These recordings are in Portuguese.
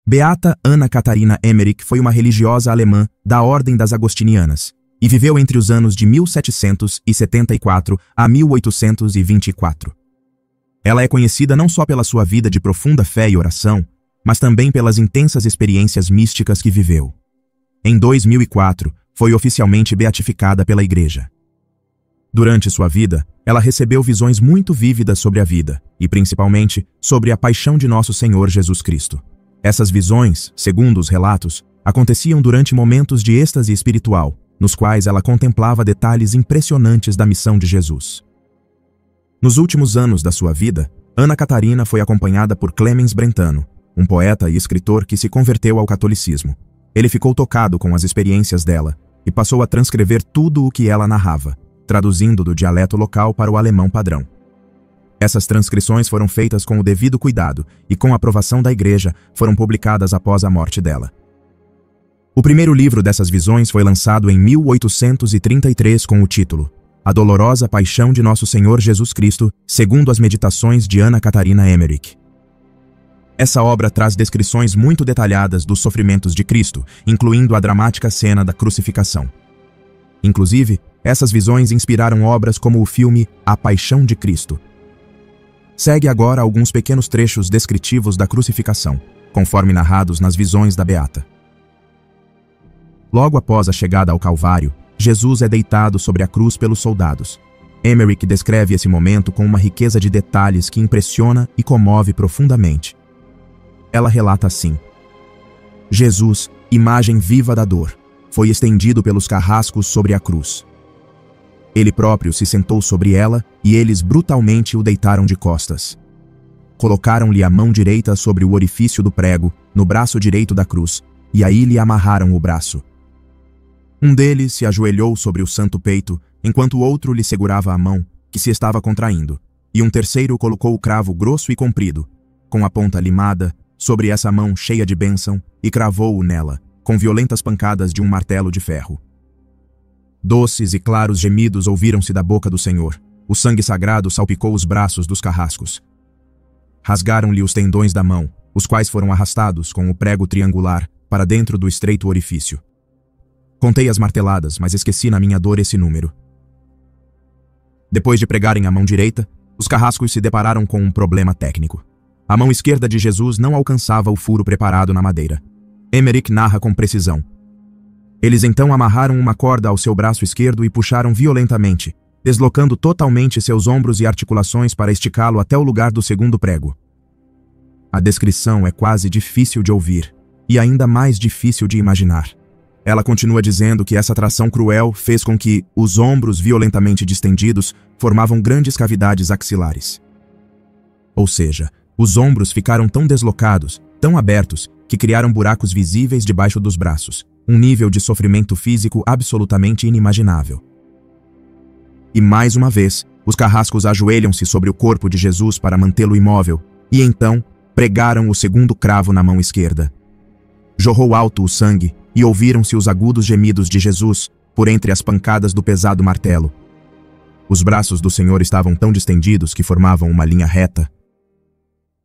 Beata Ana Catarina Emmerich foi uma religiosa alemã da Ordem das Agostinianas e viveu entre os anos de 1774 a 1824. Ela é conhecida não só pela sua vida de profunda fé e oração, mas também pelas intensas experiências místicas que viveu. Em 2004, foi oficialmente beatificada pela Igreja. Durante sua vida, ela recebeu visões muito vívidas sobre a vida e, principalmente, sobre a paixão de nosso Senhor Jesus Cristo. Essas visões, segundo os relatos, aconteciam durante momentos de êxtase espiritual, nos quais ela contemplava detalhes impressionantes da missão de Jesus. Nos últimos anos da sua vida, Ana Catarina foi acompanhada por Clemens Brentano, um poeta e escritor que se converteu ao catolicismo. Ele ficou tocado com as experiências dela e passou a transcrever tudo o que ela narrava, traduzindo do dialeto local para o alemão padrão. Essas transcrições foram feitas com o devido cuidado e, com a aprovação da Igreja, foram publicadas após a morte dela. O primeiro livro dessas visões foi lançado em 1833 com o título A Dolorosa Paixão de Nosso Senhor Jesus Cristo, segundo as meditações de Ana Catarina Emmerich. Essa obra traz descrições muito detalhadas dos sofrimentos de Cristo, incluindo a dramática cena da crucificação. Inclusive, essas visões inspiraram obras como o filme A Paixão de Cristo. Segue agora alguns pequenos trechos descritivos da crucificação, conforme narrados nas visões da Beata. Logo após a chegada ao Calvário, Jesus é deitado sobre a cruz pelos soldados. Emmerich descreve esse momento com uma riqueza de detalhes que impressiona e comove profundamente. Ela relata assim: Jesus, imagem viva da dor, foi estendido pelos carrascos sobre a cruz. Ele próprio se sentou sobre ela e eles brutalmente o deitaram de costas. Colocaram-lhe a mão direita sobre o orifício do prego, no braço direito da cruz, e aí lhe amarraram o braço. Um deles se ajoelhou sobre o santo peito, enquanto o outro lhe segurava a mão, que se estava contraindo, e um terceiro colocou o cravo grosso e comprido, com a ponta limada, sobre essa mão cheia de bênção, e cravou-o nela, com violentas pancadas de um martelo de ferro. Doces e claros gemidos ouviram-se da boca do Senhor. O sangue sagrado salpicou os braços dos carrascos. Rasgaram-lhe os tendões da mão, os quais foram arrastados com o prego triangular para dentro do estreito orifício. Contei as marteladas, mas esqueci na minha dor esse número. Depois de pregarem a mão direita, os carrascos se depararam com um problema técnico. A mão esquerda de Jesus não alcançava o furo preparado na madeira. Emmerich narra com precisão. Eles então amarraram uma corda ao seu braço esquerdo e puxaram violentamente, deslocando totalmente seus ombros e articulações para esticá-lo até o lugar do segundo prego. A descrição é quase difícil de ouvir, e ainda mais difícil de imaginar. Ela continua dizendo que essa tração cruel fez com que os ombros violentamente distendidos formavam grandes cavidades axilares. Ou seja, os ombros ficaram tão deslocados, tão abertos, que criaram buracos visíveis debaixo dos braços, um nível de sofrimento físico absolutamente inimaginável. E mais uma vez, os carrascos ajoelham-se sobre o corpo de Jesus para mantê-lo imóvel, e então pregaram o segundo cravo na mão esquerda. Jorrou alto o sangue, e ouviram-se os agudos gemidos de Jesus por entre as pancadas do pesado martelo. Os braços do Senhor estavam tão distendidos que formavam uma linha reta.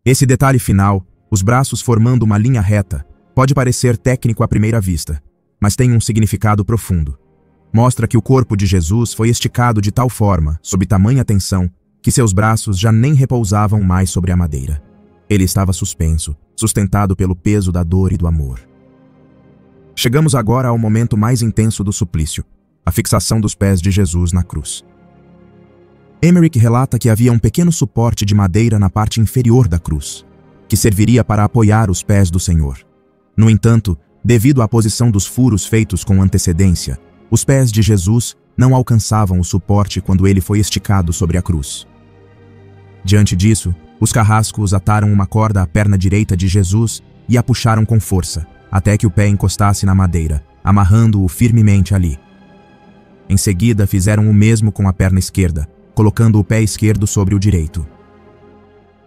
Esse detalhe final, os braços formando uma linha reta, pode parecer técnico à primeira vista, mas tem um significado profundo. Mostra que o corpo de Jesus foi esticado de tal forma, sob tamanha tensão, que seus braços já nem repousavam mais sobre a madeira. Ele estava suspenso, sustentado pelo peso da dor e do amor. Chegamos agora ao momento mais intenso do suplício, a fixação dos pés de Jesus na cruz. Emmerich relata que havia um pequeno suporte de madeira na parte inferior da cruz, que serviria para apoiar os pés do Senhor. No entanto, devido à posição dos furos feitos com antecedência, os pés de Jesus não alcançavam o suporte quando ele foi esticado sobre a cruz. Diante disso, os carrascos ataram uma corda à perna direita de Jesus e a puxaram com força, até que o pé encostasse na madeira, amarrando-o firmemente ali. Em seguida, fizeram o mesmo com a perna esquerda, colocando o pé esquerdo sobre o direito.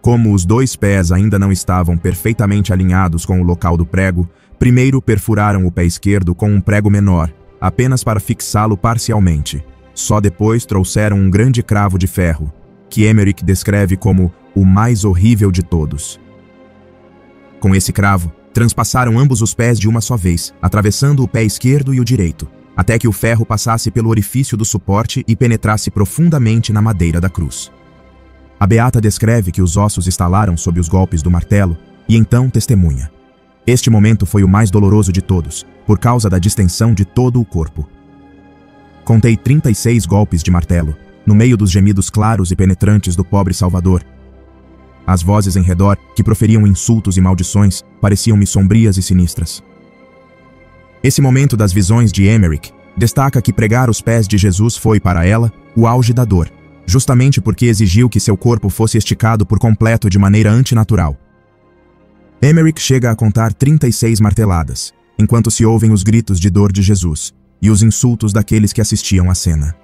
Como os dois pés ainda não estavam perfeitamente alinhados com o local do prego, primeiro perfuraram o pé esquerdo com um prego menor, apenas para fixá-lo parcialmente. Só depois trouxeram um grande cravo de ferro, que Emmerich descreve como o mais horrível de todos. Com esse cravo, Transpassaram ambos os pés de uma só vez, atravessando o pé esquerdo e o direito, até que o ferro passasse pelo orifício do suporte e penetrasse profundamente na madeira da cruz. A beata descreve que os ossos estalaram sob os golpes do martelo e então testemunha: este momento foi o mais doloroso de todos, por causa da distensão de todo o corpo. Contei 36 golpes de martelo, no meio dos gemidos claros e penetrantes do pobre Salvador. As vozes em redor, que proferiam insultos e maldições, pareciam-me sombrias e sinistras. Esse momento das visões de Emmerich destaca que pregar os pés de Jesus foi, para ela, o auge da dor, justamente porque exigiu que seu corpo fosse esticado por completo de maneira antinatural. Emmerich chega a contar 36 marteladas, enquanto se ouvem os gritos de dor de Jesus e os insultos daqueles que assistiam à cena.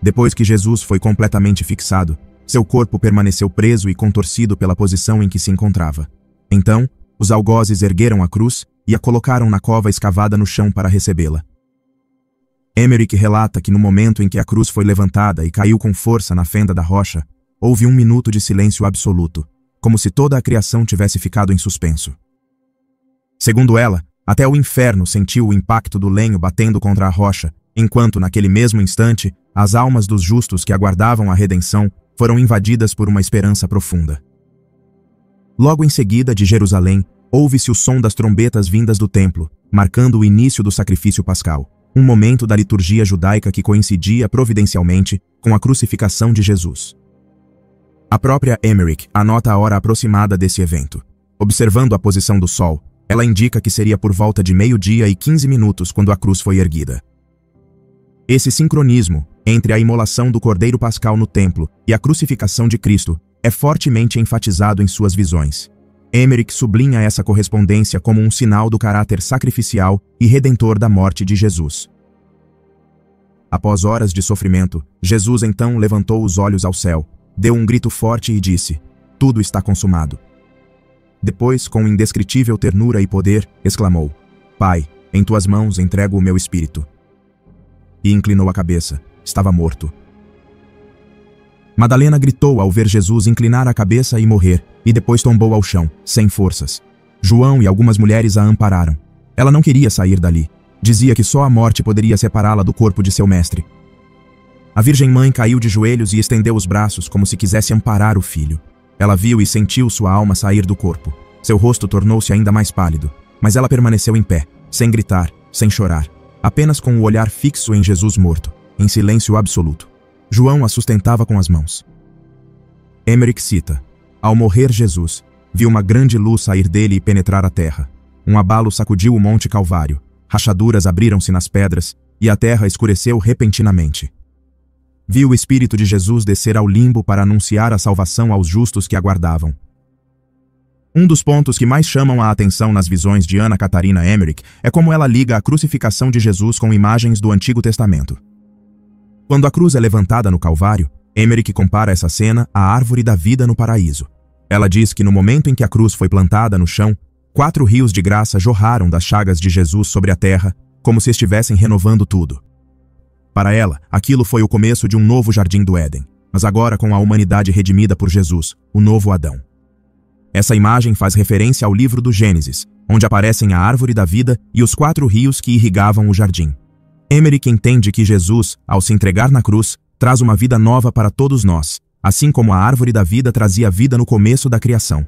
Depois que Jesus foi completamente fixado, seu corpo permaneceu preso e contorcido pela posição em que se encontrava. Então, os algozes ergueram a cruz e a colocaram na cova escavada no chão para recebê-la. Emmerich relata que no momento em que a cruz foi levantada e caiu com força na fenda da rocha, houve um minuto de silêncio absoluto, como se toda a criação tivesse ficado em suspenso. Segundo ela, até o inferno sentiu o impacto do lenho batendo contra a rocha, enquanto, naquele mesmo instante, as almas dos justos que aguardavam a redenção foram invadidas por uma esperança profunda. Logo em seguida, de Jerusalém, ouve-se o som das trombetas vindas do templo, marcando o início do sacrifício pascal, um momento da liturgia judaica que coincidia providencialmente com a crucificação de Jesus. A própria Emmerich anota a hora aproximada desse evento. Observando a posição do sol, ela indica que seria por volta de 12:15 quando a cruz foi erguida. Esse sincronismo entre a imolação do Cordeiro Pascal no templo e a crucificação de Cristo é fortemente enfatizado em suas visões. Emmerich sublinha essa correspondência como um sinal do caráter sacrificial e redentor da morte de Jesus. Após horas de sofrimento, Jesus então levantou os olhos ao céu, deu um grito forte e disse: "Tudo está consumado." Depois, com indescritível ternura e poder, exclamou: "Pai, em tuas mãos entrego o meu espírito." E inclinou a cabeça. Estava morto. Madalena gritou ao ver Jesus inclinar a cabeça e morrer, e depois tombou ao chão, sem forças. João e algumas mulheres a ampararam. Ela não queria sair dali. Dizia que só a morte poderia separá-la do corpo de seu mestre. A Virgem Mãe caiu de joelhos e estendeu os braços como se quisesse amparar o filho. Ela viu e sentiu sua alma sair do corpo. Seu rosto tornou-se ainda mais pálido, mas ela permaneceu em pé, sem gritar, sem chorar, apenas com o olhar fixo em Jesus morto, em silêncio absoluto. João a sustentava com as mãos. Emmerich cita: "Ao morrer Jesus, viu uma grande luz sair dele e penetrar a terra. Um abalo sacudiu o Monte Calvário, rachaduras abriram-se nas pedras, e a terra escureceu repentinamente. Viu o Espírito de Jesus descer ao limbo para anunciar a salvação aos justos que aguardavam." Um dos pontos que mais chamam a atenção nas visões de Ana Catarina Emmerich é como ela liga a crucificação de Jesus com imagens do Antigo Testamento. Quando a cruz é levantada no Calvário, Emmerich compara essa cena à árvore da vida no paraíso. Ela diz que no momento em que a cruz foi plantada no chão, 4 rios de graça jorraram das chagas de Jesus sobre a terra, como se estivessem renovando tudo. Para ela, aquilo foi o começo de um novo jardim do Éden, mas agora com a humanidade redimida por Jesus, o novo Adão. Essa imagem faz referência ao livro do Gênesis, onde aparecem a árvore da vida e os 4 rios que irrigavam o jardim. Emmerich entende que Jesus, ao se entregar na cruz, traz uma vida nova para todos nós, assim como a árvore da vida trazia vida no começo da criação.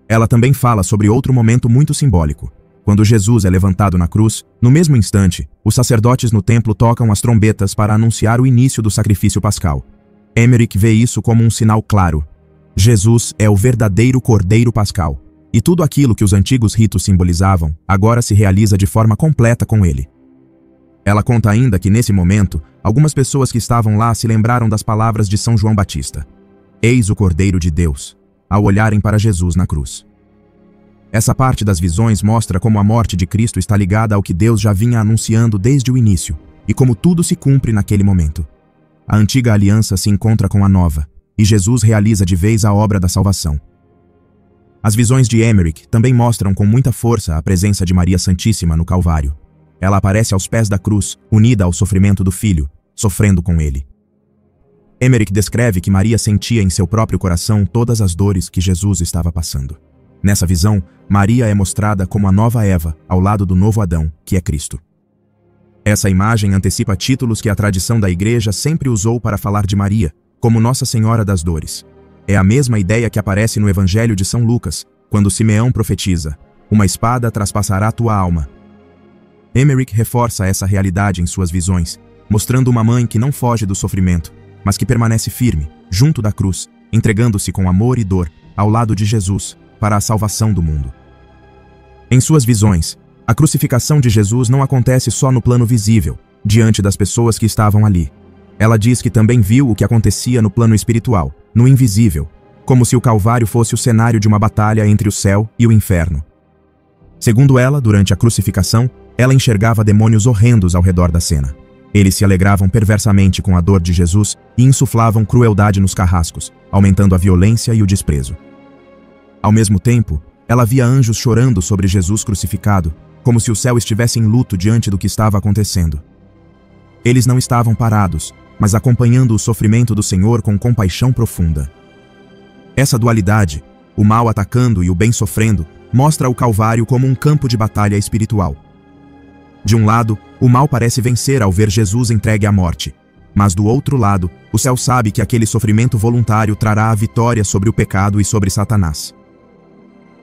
Ela também fala sobre outro momento muito simbólico. Quando Jesus é levantado na cruz, no mesmo instante, os sacerdotes no templo tocam as trombetas para anunciar o início do sacrifício pascal. Emmerich vê isso como um sinal claro. Jesus é o verdadeiro Cordeiro Pascal, e tudo aquilo que os antigos ritos simbolizavam, agora se realiza de forma completa com ele. Ela conta ainda que, nesse momento, algumas pessoas que estavam lá se lembraram das palavras de São João Batista: "Eis o Cordeiro de Deus", ao olharem para Jesus na cruz. Essa parte das visões mostra como a morte de Cristo está ligada ao que Deus já vinha anunciando desde o início, e como tudo se cumpre naquele momento. A antiga aliança se encontra com a nova, e Jesus realiza de vez a obra da salvação. As visões de Emmerich também mostram com muita força a presença de Maria Santíssima no Calvário. Ela aparece aos pés da cruz, unida ao sofrimento do Filho, sofrendo com ele. Emmerich descreve que Maria sentia em seu próprio coração todas as dores que Jesus estava passando. Nessa visão, Maria é mostrada como a nova Eva, ao lado do novo Adão, que é Cristo. Essa imagem antecipa títulos que a tradição da Igreja sempre usou para falar de Maria, como Nossa Senhora das Dores. É a mesma ideia que aparece no Evangelho de São Lucas, quando Simeão profetiza: "Uma espada traspassará tua alma." Emmerich reforça essa realidade em suas visões, mostrando uma mãe que não foge do sofrimento, mas que permanece firme, junto da cruz, entregando-se com amor e dor, ao lado de Jesus, para a salvação do mundo. Em suas visões, a crucificação de Jesus não acontece só no plano visível, diante das pessoas que estavam ali. Ela diz que também viu o que acontecia no plano espiritual, no invisível, como se o Calvário fosse o cenário de uma batalha entre o céu e o inferno. Segundo ela, durante a crucificação, ela enxergava demônios horrendos ao redor da cena. Eles se alegravam perversamente com a dor de Jesus e insuflavam crueldade nos carrascos, aumentando a violência e o desprezo. Ao mesmo tempo, ela via anjos chorando sobre Jesus crucificado, como se o céu estivesse em luto diante do que estava acontecendo. Eles não estavam parados, mas acompanhando o sofrimento do Senhor com compaixão profunda. Essa dualidade, o mal atacando e o bem sofrendo, mostra o Calvário como um campo de batalha espiritual. De um lado, o mal parece vencer ao ver Jesus entregue à morte, mas do outro lado, o céu sabe que aquele sofrimento voluntário trará a vitória sobre o pecado e sobre Satanás.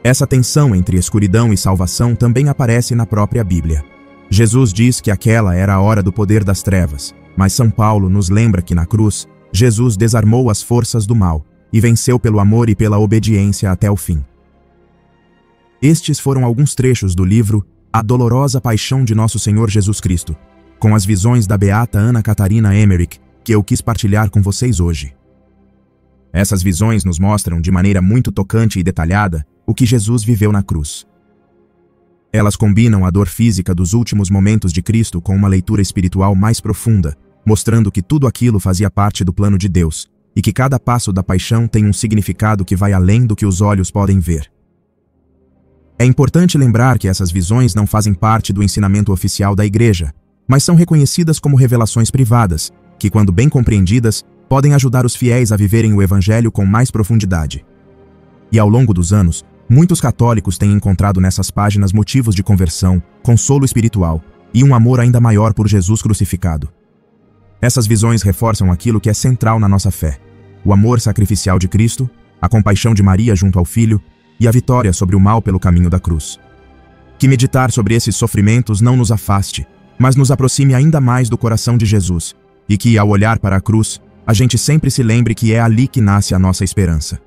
Essa tensão entre escuridão e salvação também aparece na própria Bíblia. Jesus diz que aquela era a hora do poder das trevas, mas São Paulo nos lembra que na cruz, Jesus desarmou as forças do mal e venceu pelo amor e pela obediência até o fim. Estes foram alguns trechos do livro A Dolorosa Paixão de Nosso Senhor Jesus Cristo, com as visões da beata Ana Catarina Emmerich, que eu quis partilhar com vocês hoje. Essas visões nos mostram de maneira muito tocante e detalhada o que Jesus viveu na cruz. Elas combinam a dor física dos últimos momentos de Cristo com uma leitura espiritual mais profunda, mostrando que tudo aquilo fazia parte do plano de Deus e que cada passo da paixão tem um significado que vai além do que os olhos podem ver. É importante lembrar que essas visões não fazem parte do ensinamento oficial da Igreja, mas são reconhecidas como revelações privadas, que, quando bem compreendidas, podem ajudar os fiéis a viverem o Evangelho com mais profundidade. E ao longo dos anos, muitos católicos têm encontrado nessas páginas motivos de conversão, consolo espiritual e um amor ainda maior por Jesus crucificado. Essas visões reforçam aquilo que é central na nossa fé: o amor sacrificial de Cristo, a compaixão de Maria junto ao Filho e a vitória sobre o mal pelo caminho da cruz. Que meditar sobre esses sofrimentos não nos afaste, mas nos aproxime ainda mais do coração de Jesus, e que, ao olhar para a cruz, a gente sempre se lembre que é ali que nasce a nossa esperança.